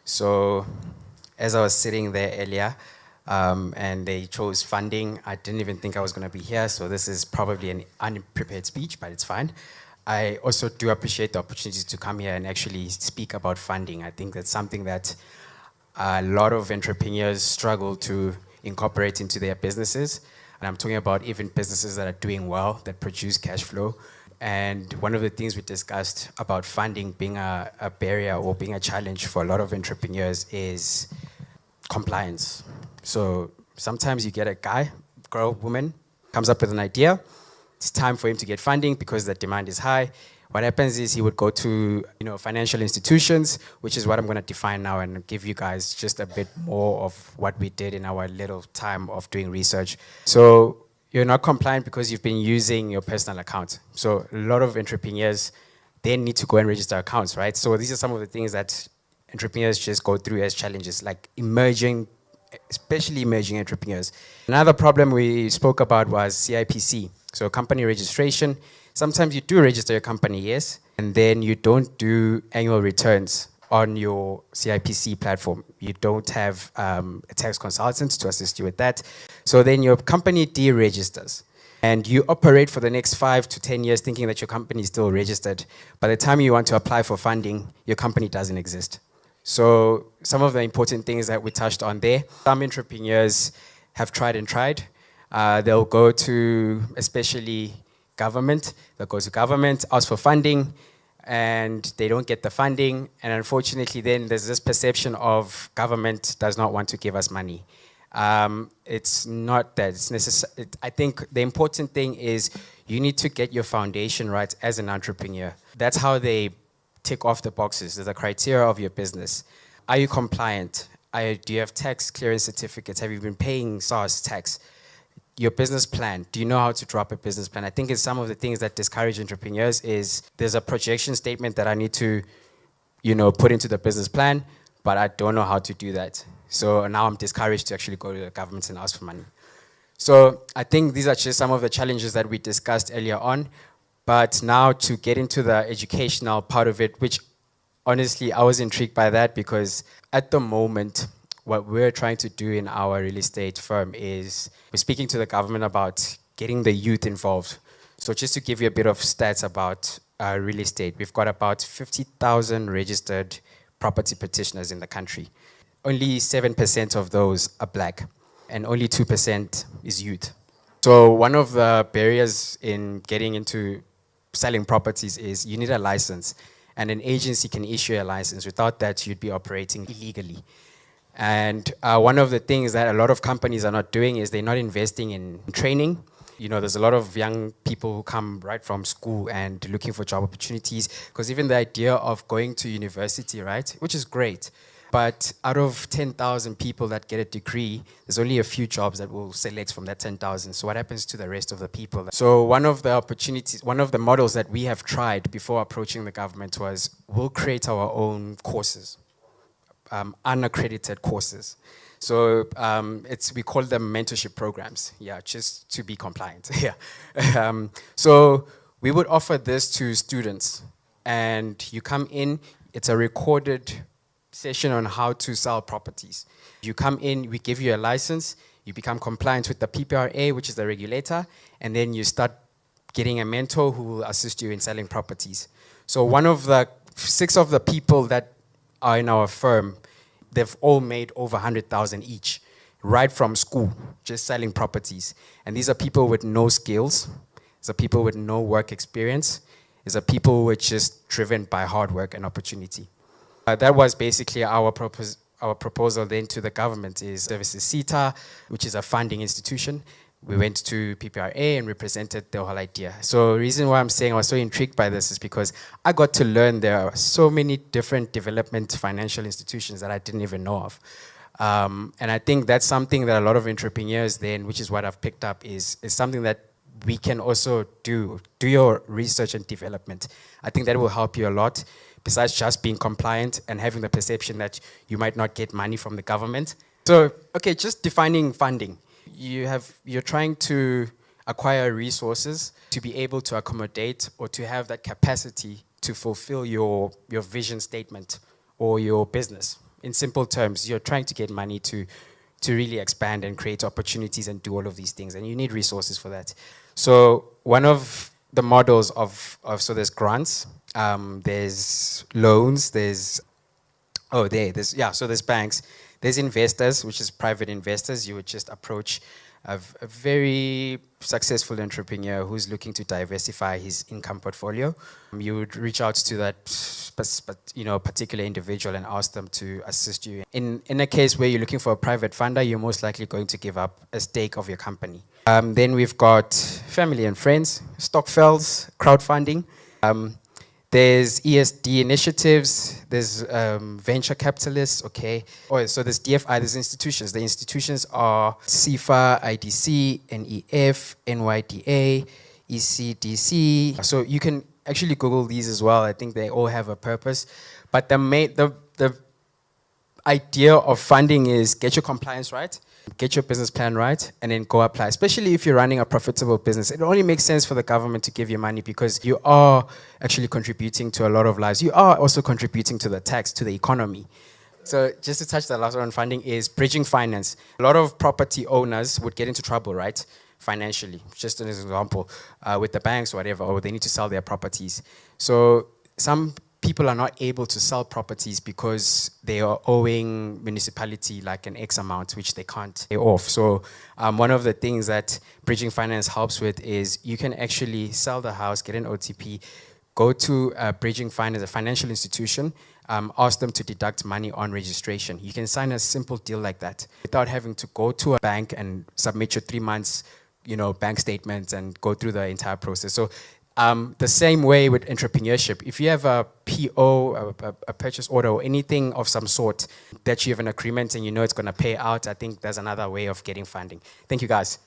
So as I was sitting there earlier, and they chose funding, I didn't even think I was going to be here, so this is probably an unprepared speech, but it's fine. I also do appreciate the opportunity to come here and actually speak about funding. I think that's something that a lot of entrepreneurs struggle to incorporate into their businesses. And I'm talking about even businesses that are doing well, that produce cash flow. And one of the things we discussed about funding being a barrier or being a challenge for a lot of entrepreneurs is compliance. So sometimes you get a guy, girl, woman, comes up with an idea. It's time for him to get funding because the demand is high. What happens is he would go to financial institutions, which is what I'm going to define now and give you guys just a bit more of what we did in our little time of doing research. So you're not compliant because you've been using your personal account. So a lot of entrepreneurs then need to go and register accounts, right? So these are some of the things that entrepreneurs just go through as challenges, like especially emerging entrepreneurs. Another problem we spoke about was CIPC, so company registration. Sometimes you do register your company, yes, and then you don't do annual returns on your CIPC platform. You don't have a tax consultant to assist you with that. So then your company deregisters. And you operate for the next 5 to 10 years thinking that your company is still registered. By the time you want to apply for funding, your company doesn't exist. So some of the important things that we touched on there, some entrepreneurs have tried and tried. They'll go to, especially government, they'll go to government, ask for funding, and they don't get the funding. And unfortunately, then there's this perception of government does not want to give us money. It's not that it's necessary. I think the important thing is you need to get your foundation right as an entrepreneur. That's how they tick off the boxes, the criteria of your business. Are you compliant? Do you have tax clearance certificates? Have you been paying SARS tax? Your business plan. Do you know how to drop a business plan? I think it's some of the things that discourage entrepreneurs is there's a projection statement that I need to, put into the business plan, but I don't know how to do that. So now I'm discouraged to actually go to the government and ask for money. So I think these are just some of the challenges that we discussed earlier on. But now to get into the educational part of it, which honestly, I was intrigued by that because at the moment, what we're trying to do in our real estate firm is we're speaking to the government about getting the youth involved. So just to give you a bit of stats about real estate, we've got about 50,000 registered property petitioners in the country. Only 7% of those are black, and only 2% is youth. So one of the barriers in getting into selling properties is you need a license, and an agency can issue a license. Without that, you'd be operating illegally. And one of the things that a lot of companies are not doing is they're not investing in training. There's a lot of young people who come right from school and looking for job opportunities, because even the idea of going to university, right, which is great, but out of 10,000 people that get a degree, there's only a few jobs that will select from that 10,000. So what happens to the rest of the people? So one of the models that we have tried before approaching the government was we'll create our own courses. Unaccredited courses. So we call them mentorship programs, just to be compliant. So we would offer this to students, and you come in, it's a recorded session on how to sell properties. You come in, we give you a license, you become compliant with the PPRA, which is the regulator, and then you start getting a mentor who will assist you in selling properties. So 6 of the people that are in our firm, they've all made over 100,000 each, right from school, just selling properties. And these are people with no skills. These are people with no work experience. These are people who are just driven by hard work and opportunity. That was basically our proposal then to the government is Services CETA, which is a funding institution. We went to PPRA and we presented the whole idea. So the reason why I'm saying I was so intrigued by this is because I got to learn there are so many different development financial institutions that I didn't even know of. And I think that's something that a lot of entrepreneurs then, which is what I've picked up, is something that we can also do your research and development. I think that will help you a lot, besides just being compliant and having the perception that you might not get money from the government. So, okay, just defining funding. You're trying to acquire resources to be able to accommodate or to have that capacity to fulfill your vision statement or your business in simple terms, you're trying to get money to really expand and create opportunities and do all of these things, and you need resources for that. So one of the models so there's grants, there's loans, so there's banks, there's investors, which is private investors. You would just approach a very successful entrepreneur who's looking to diversify his income portfolio. You would reach out to that particular individual and ask them to assist you. In a case where you're looking for a private funder, you're most likely going to give up a stake of your company. Then we've got family and friends, stockfels, crowdfunding. There's ESD initiatives, there's venture capitalists, okay. So there's DFI, there's institutions. The institutions are CIFA, IDC, NEF, NYDA, ECDC. So you can actually Google these as well. I think they all have a purpose. But the idea of funding is get your compliance right, get your business plan right, and then go apply. Especially if you're running a profitable business. It only makes sense for the government to give you money because you are actually contributing to a lot of lives. You are also contributing to the tax, to the economy. So just to touch the last one on funding is bridging finance. A lot of property owners would get into trouble, right? Financially, just as an example, with the banks or whatever, or they need to sell their properties. So some people are not able to sell properties because they are owing municipality like an X amount, which they can't pay off. So one of the things that bridging finance helps with is you can actually sell the house, get an OTP, go to bridging finance, a financial institution, ask them to deduct money on registration. You can sign a simple deal like that without having to go to a bank and submit your 3 months, bank statements and go through the entire process. So the same way with entrepreneurship. If you have a PO, a purchase order, or anything of some sort that you have an agreement and you know it's going to pay out, I think there's another way of getting funding. Thank you, guys.